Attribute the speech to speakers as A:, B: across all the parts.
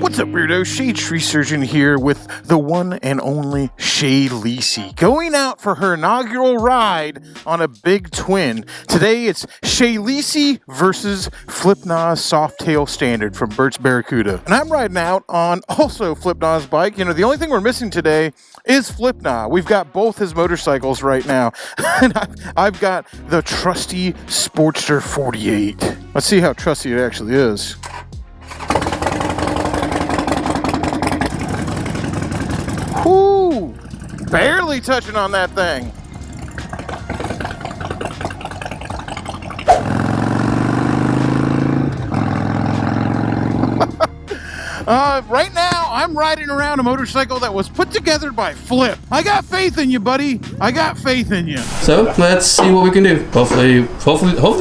A: What's up, weirdo? Shadetree Surgeon here with the one and only Shay Lisi, going out for her inaugural ride on a big twin. Today it's Shay Lisi versus Flipna's Softail Standard from Bert's Barracuda. And I'm riding out on also Flipna's bike. You know, the only thing we're missing today is Flipna. We've got both his motorcycles right now. And I've got the trusty Sportster 48. Let's see how trusty it actually is. Whoo! Barely touching on that thing. Right now, I'm riding around a motorcycle that was put together by Flip. I got faith in you, buddy. I got faith in you.
B: So let's see what we can do. Hopefully,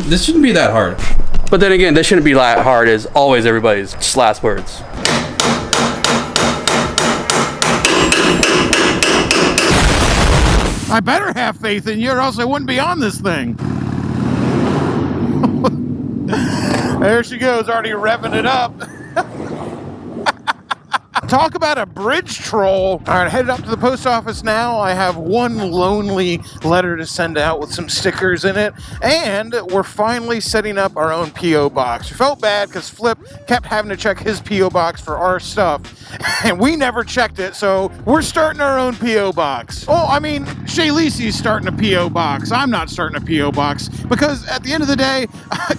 B: this shouldn't be that hard. But then again, this shouldn't be that hard as always everybody's last words.
A: I better have faith in you or else I wouldn't be on this thing. There she goes, already revving it up. Talk about a bridge troll. All right, headed up to the post office now. I have one lonely letter to send out with some stickers in it. And we're finally setting up our own P.O. box. We felt bad because Flip kept having to check his P.O. box for our stuff. And we never checked it, so we're starting our own P.O. box. Oh, I mean, Shay Lisi's starting a P.O. box. I'm not starting a P.O. box because at the end of the day,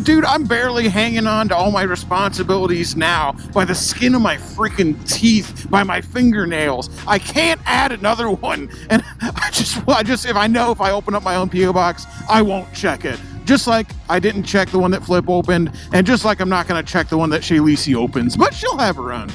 A: dude, I'm barely hanging on to all my responsibilities now by the skin of my freaking teeth, by my fingernails. I can't add another one. And I just, if I open up my own P.O. box, I won't check it. Just like I didn't check the one that Flip opened, and just like I'm not going to check the one that Shay Lisi opens, but she'll have her own.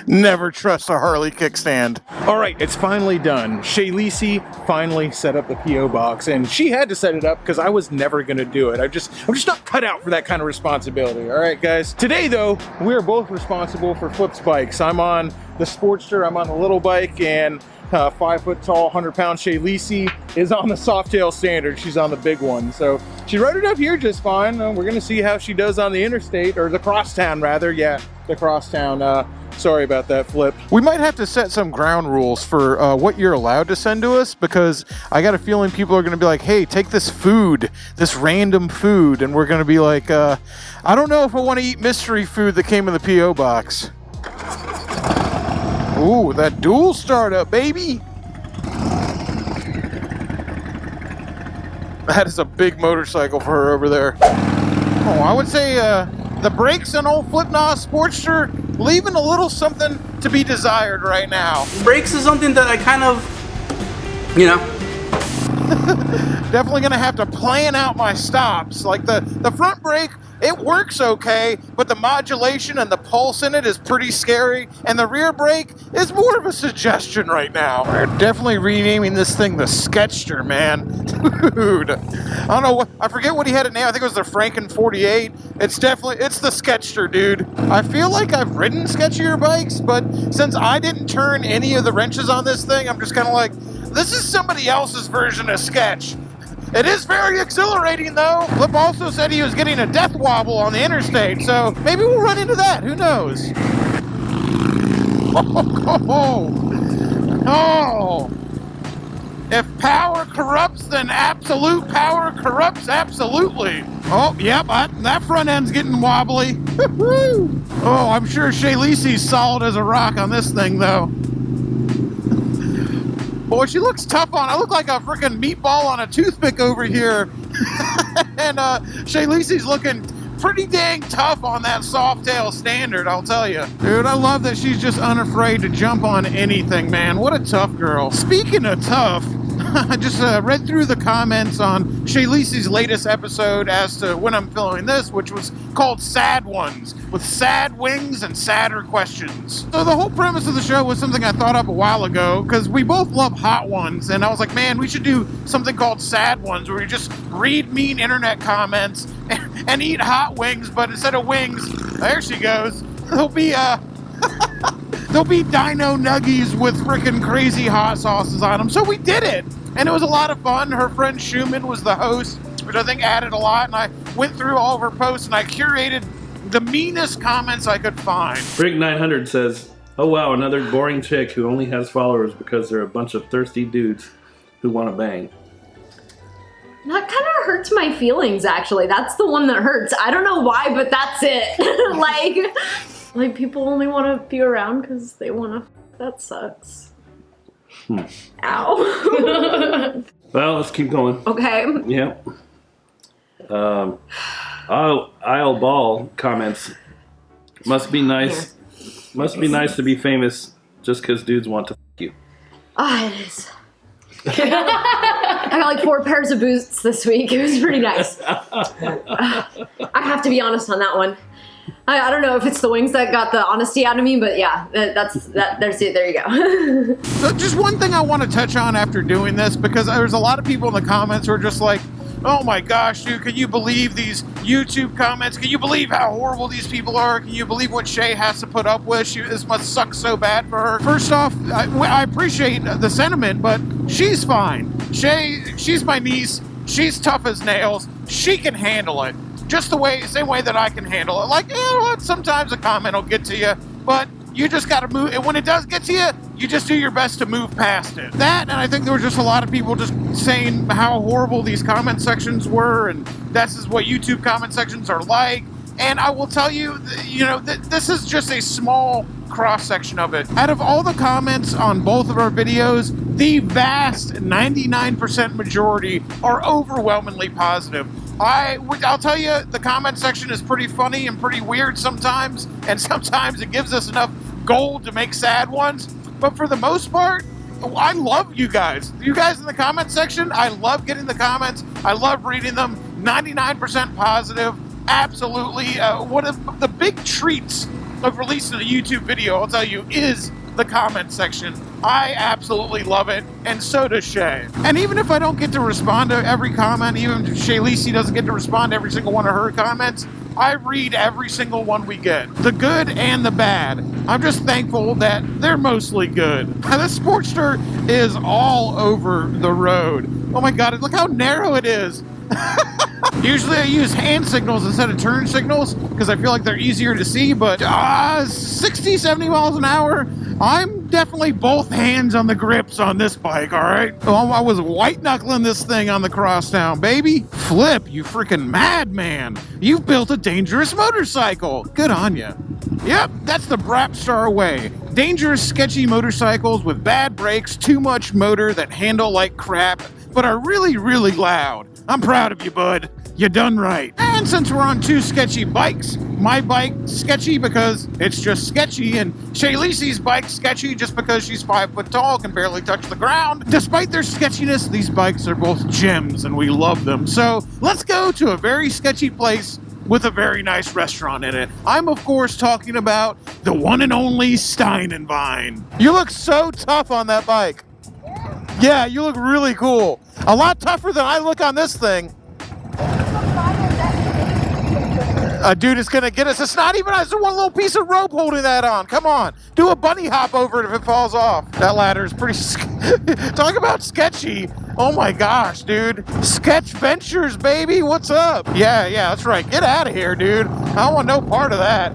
A: Never trust a Harley kickstand. All right, it's finally done. Shay Lisi finally set up the P.O. box, and she had to set it up because I was never going to do it. I'm just not cut out for that kind of responsibility. All right, guys. Today, though, we're both responsible for Flip's bikes. I'm on the Sportster, I'm on the little bike, and 5 foot tall, 100-pound Shay Lisi is on the Softail Standard. She's on the big one. So she rode it up here just fine. We're going to see how she does on the interstate, or the crosstown, rather. Yeah, the crosstown. Sorry about that, Flip. We might have to set some ground rules for what you're allowed to send to us, because I got a feeling people are going to be like, hey, take this food, this random food, and we're going to be like, I don't know if I want to eat mystery food that came in the P.O. box. Ooh, that dual startup, baby. That is a big motorcycle for her over there. Oh, I would say the brakes on old Flipna Sportster leaving a little something to be desired right now.
B: Brakes is something that I kind of, you know.
A: Definitely gonna have to plan out my stops. Like the front brake, it works okay, but the modulation and the pulse in it is pretty scary, and the rear brake is more of a suggestion right now. We're definitely renaming this thing the Sketcher, man. Dude, I don't know, I forget what he had it named. I think it was the Franken 48. It's the Sketcher, dude. I feel like I've ridden sketchier bikes, but since I didn't turn any of the wrenches on this thing, I'm just kind of like, this is somebody else's version of Sketch. It is very exhilarating, though. Flip also said he was getting a death wobble on the interstate, so maybe we'll run into that. Who knows? Oh. If power corrupts, then absolute power corrupts absolutely. Oh, yep, that front end's getting wobbly. Oh, I'm sure Shay Lisi's solid as a rock on this thing, though. Boy, she looks tough on. I look like a freaking meatball on a toothpick over here. And Shay Lisi's looking pretty dang tough on that Softail Standard, I'll tell you. Dude, I love that she's just unafraid to jump on anything, man. What a tough girl. Speaking of tough, I just read through the comments on Shay Lisi's latest episode as to when I'm filming this, which was called Sad Ones, with sad wings and sadder questions. So the whole premise of the show was something I thought up a while ago, because we both love hot ones, and I was like, man, we should do something called Sad Ones, where we just read mean internet comments and eat hot wings, but instead of wings, there she goes, there'll be there'll be dino nuggies with freaking crazy hot sauces on them. So we did it, and it was a lot of fun. Her friend Schumann was the host. which I think added a lot. And I went through all of her posts and I curated the meanest comments I could find.
C: Brig900 says, "Oh wow, another boring chick who only has followers because they're a bunch of thirsty dudes who want to bang."
D: That kind of hurts my feelings, actually. That's the one that hurts. I don't know why, but that's it. like people only want to be around because they want to. That sucks. Ow.
C: Well, let's keep going.
D: Okay.
C: Yep. Isle Ball comments, "Must be nice. Must be nice to be famous just because dudes want to f you."
D: Ah, it is. I got like 4 pairs of boots this week. It was pretty nice. I have to be honest on that one. I don't know if it's the wings that got the honesty out of me, but yeah, that's it. There you go.
A: So just one thing I want to touch on after doing this, because there's a lot of people in the comments who are just like, "Oh my gosh, dude, can you believe these YouTube comments? Can you believe how horrible these people are? Can you believe what Shay has to put up with? This must suck so bad for her." First off, I appreciate the sentiment, but she's fine. She's my niece. She's tough as nails. She can handle it. Just same way that I can handle it. Like, you know what? Sometimes a comment will get to you, but you just got to move. And when it does get to you, you just do your best to move past it. That, and I think there were just a lot of people just saying how horrible these comment sections were, and this is what YouTube comment sections are like. And I will tell you, this is just a small cross-section of it. Out of all the comments on both of our videos, the vast 99% majority are overwhelmingly positive. I'll tell you, the comment section is pretty funny and pretty weird sometimes, and sometimes it gives us enough gold to make sad ones. But for the most part, I love you guys. You guys in the comment section, I love getting the comments. I love reading them. 99% positive. Absolutely. One of the big treats of releasing a YouTube video, I'll tell you, is the comment section. I absolutely love it, and so does Shay. And even if I don't get to respond to every comment, even if Shay Lisi doesn't get to respond to every single one of her comments, I read every single one we get. The good and the bad. I'm just thankful that they're mostly good. And this Sportster is all over the road. Oh my God, look how narrow it is. Usually I use hand signals instead of turn signals because I feel like they're easier to see, but 60, 70 miles an hour, I'm definitely both hands on the grips on this bike, all right? Oh, I was white-knuckling this thing on the crosstown, baby. Flip, you freaking madman. You've built a dangerous motorcycle. Good on you. Yep, that's the Brapstar way. Dangerous, sketchy motorcycles with bad brakes, too much motor that handle like crap, but are really, really loud. I'm proud of you, bud. You done right. And since we're on 2 sketchy bikes, my bike sketchy because it's just sketchy, and Shay Lisi's bike sketchy just because she's 5 foot tall, can barely touch the ground. Despite their sketchiness, these bikes are both gems and we love them. So let's go to a very sketchy place with a very nice restaurant in it. I'm of course talking about the one and only Stein and Vine. You look so tough on that bike. Yeah, you look really cool. A lot tougher than I look on this thing. Dude, it's gonna get us. It's not even, it's one little piece of rope holding that on. Come on, do a bunny hop over it if it falls off. That ladder is pretty, talk about sketchy. Oh my gosh, dude. Sketch Ventures, baby, what's up? Yeah, that's right. Get out of here, dude. I don't want no part of that.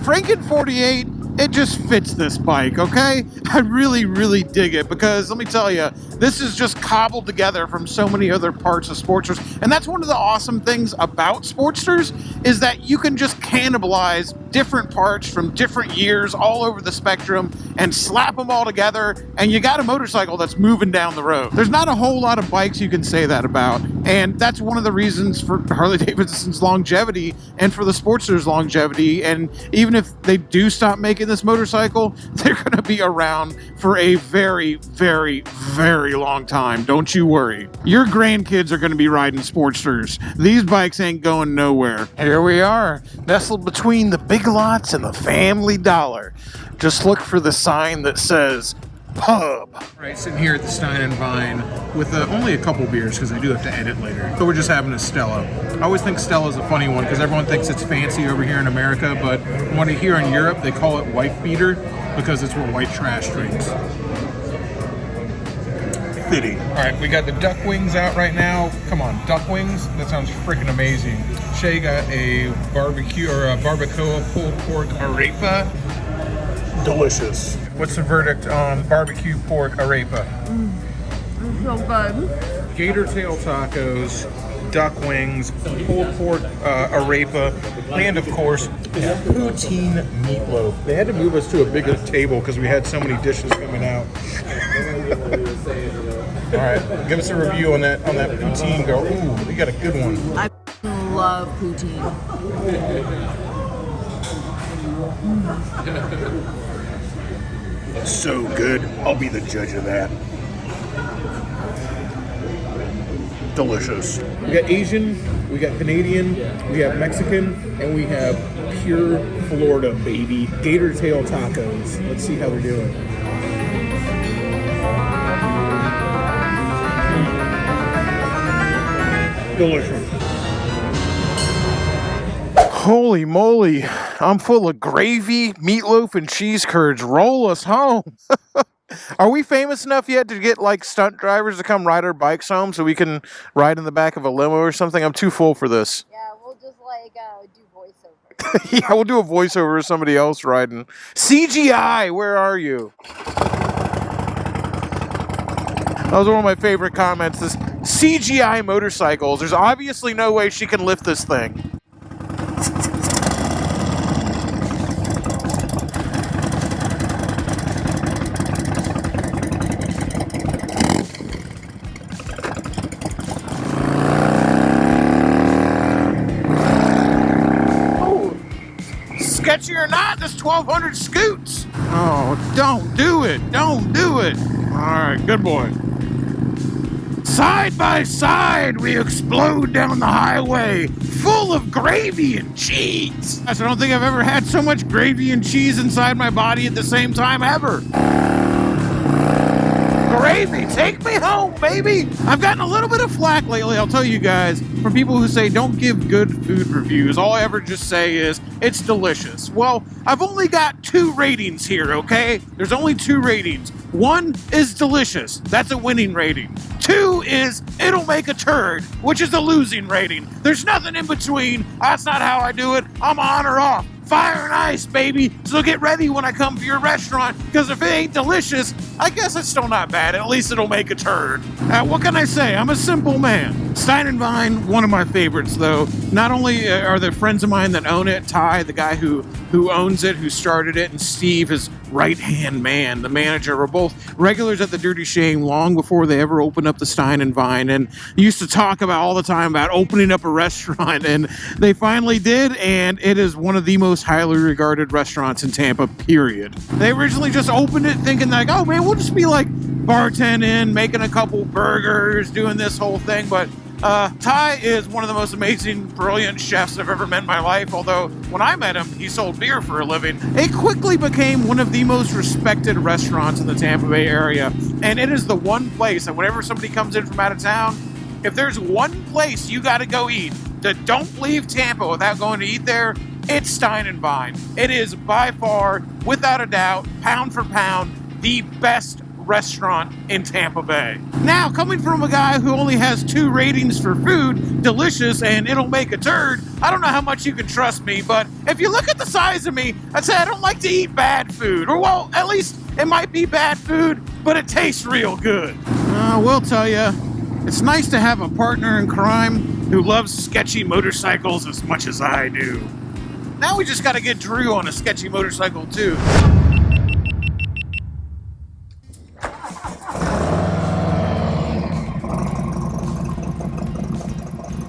A: Franken48, it just fits this bike, okay? I really, really dig it because let me tell you, this is just cobbled together from so many other parts of Sportsters. And that's one of the awesome things about Sportsters is that you can just cannibalize different parts from different years all over the spectrum and slap them all together, and you got a motorcycle that's moving down the road. There's not a whole lot of bikes you can say that about, and that's one of the reasons for Harley-Davidson's longevity and for the Sportster's longevity. And even if they do stop making this motorcycle, they're going to be around for a very, very, very long time. Don't you worry. Your grandkids are going to be riding Sportsters. These bikes ain't going nowhere. Here we are, nestled between the Big Lots and the Family Dollar. Just look for the sign that says pub.
E: Right, sitting here at the Stein and Vine with only a couple beers because I do have to edit later. So we're just having a Stella. I always think Stella's a funny one because everyone thinks it's fancy over here in America, but when you hear in Europe, they call it wife beater because it's what white trash drinks. fitting. All right, we got the duck wings out right now. Come on, duck wings? That sounds freaking amazing. Shay got a barbecue or a barbacoa pulled pork arepa. Delicious. What's the verdict on barbecue pork arepa?
D: So good.
E: Gator tail tacos, duck wings, pulled pork arepa, and of course, poutine meatloaf. They had to move us to a bigger table because we had so many dishes coming out. All right, give us a review on that poutine, girl. Ooh, we got a good one.
F: I love poutine.
E: So good. I'll be the judge of that. Delicious. We got Asian, we got Canadian, we have Mexican, and we have pure Florida, baby. Gator tail tacos. Let's see how they're doing. Delicious.
A: Holy moly, I'm full of gravy, meatloaf, and cheese curds. Roll us home. Are we famous enough yet to get like stunt drivers to come ride our bikes home so we can ride in the back of a limo or something? I'm too full for this.
G: Yeah, we'll just like do voiceover.
A: Yeah, we'll do a voiceover of somebody else riding. CGI, where are you? That was one of my favorite comments. This CGI motorcycles. There's obviously no way she can lift this thing. Sketchy or not, this 1200 scoots. Oh, don't do it. Don't do it. All right, good boy. Side by side, we explode down the highway, full of gravy and cheese. I don't think I've ever had so much gravy and cheese inside my body at the same time ever. Gravy, take me home, baby. I've gotten a little bit of flack lately, I'll tell you guys, from people who say don't give good food reviews. All I ever just say is it's delicious. Well, I've only got 2 ratings here, okay? There's only 2 ratings. 1 is delicious. That's a winning rating. 2 is it'll make a turd, which is a losing rating. There's nothing in between. That's not how I do it. I'm on or off. Fire and ice, baby. So get ready when I come to your restaurant, because if it ain't delicious, I guess it's still not bad. At least it'll make a turd. What can I say? I'm a simple man. Stein and Vine, one of my favorites, though. Not only are there friends of mine that own it, Ty, the guy who owns it, who started it, and Steve, his right-hand man, the manager, were both regulars at the Dirty Shame long before they ever opened up the Stein and Vine, and used to talk about all the time about opening up a restaurant, and they finally did, and it is one of the most highly regarded restaurants in Tampa, period. They originally just opened it thinking like, oh man, we'll just be like bartending, making a couple burgers, doing this whole thing, but Ty is one of the most amazing, brilliant chefs I've ever met in my life, although when I met him, he sold beer for a living. It quickly became one of the most respected restaurants in the Tampa Bay area, and it is the one place that whenever somebody comes in from out of town, if there's one place you gotta go eat, that don't leave Tampa without going to eat there, it's Stein and Vine. It is by far, without a doubt, pound for pound, the best restaurant in Tampa Bay. Now, coming from a guy who only has 2 ratings for food, delicious, and it'll make a turd, I don't know how much you can trust me, but if you look at the size of me, I'd say I don't like to eat bad food. Or, well, at least it might be bad food, but it tastes real good. I will tell you, it's nice to have a partner in crime who loves sketchy motorcycles as much as I do. Now we just gotta get Drew on a sketchy motorcycle, too.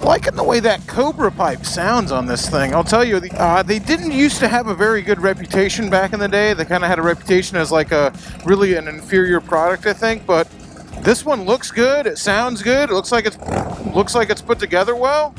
A: Liking the way that Cobra pipe sounds on this thing. I'll tell you, they didn't used to have a very good reputation back in the day. They kind of had a reputation as like really an inferior product, I think. But this one looks good. It sounds good. It looks like it's put together well.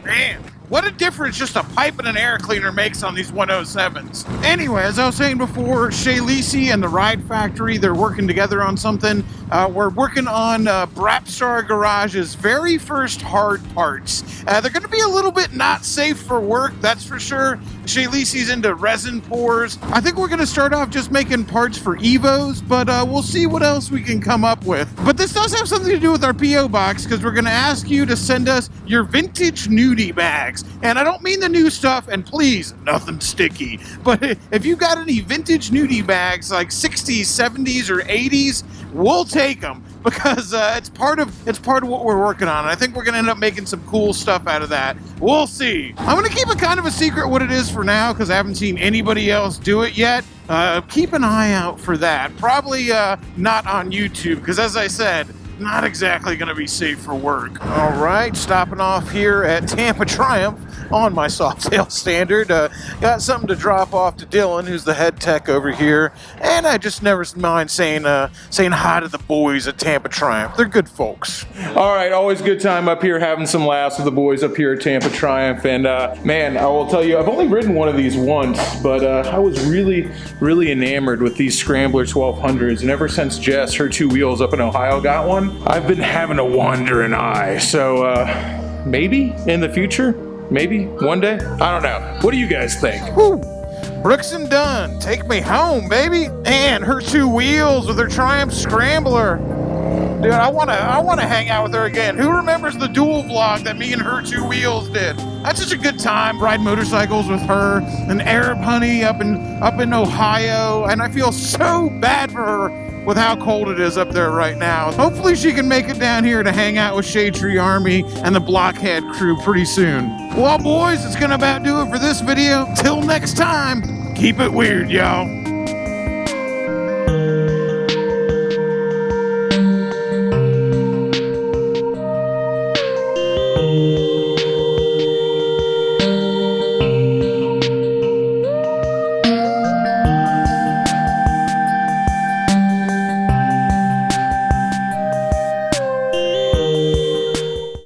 A: Man, what a difference just a pipe and an air cleaner makes on these 107s. Anyway, as I was saying before, Shay Lisi and the Ride Factory, they're working together on something.
E: We're working on Brapstar Garage's very first hard parts. They're going to be a little bit not safe for work, that's for sure. Shaylisi's into resin pours. I think we're going to start off just making parts for Evos, but we'll see what else we can come up with. But this does have something to do with our P.O. box, because we're going to ask you to send us your vintage nudie bags. And I don't mean the new stuff, and please, nothing sticky. But if you got any vintage nudie bags, like 60s, 70s, or 80s, we'll take them, because it's part of what we're working on. And I think we're gonna end up making some cool stuff out of that. We'll see. I'm gonna keep it kind of a secret what it is for now, because I haven't seen anybody else do it yet. Keep an eye out for that. Probably not on YouTube, because as I said, not exactly gonna be safe for work. All right, stopping off here at Tampa Triumph on my Softail Standard. Got something to drop off to Dylan, who's the head tech over here, and I just never mind saying hi to the boys at Tampa Triumph. They're good folks.
A: All right, always good time up here having some laughs with the boys up here at Tampa Triumph. And man, I will tell you, I've only ridden one of these once, but I was really enamored with these Scrambler 1200s. And ever since Jess, her two wheels up in Ohio, got one, I've been having a wandering eye. So maybe in the future, maybe one day, I don't know. What do you guys think?
E: Whew. Brooks and Dunn, take me home, baby. And her two wheels with her Triumph Scrambler. Dude, I wanna hang out with her again. Who remembers the dual vlog that me and her two wheels did? That's such a good time, ride motorcycles with her, an Arab honey up in Ohio, and I feel so bad for her with how cold it is up there right now. Hopefully she can make it down here to hang out with Shadetree Army and the Blockhead crew pretty soon. Well, boys, it's gonna about do it for this video. Till next time, keep it weird, y'all.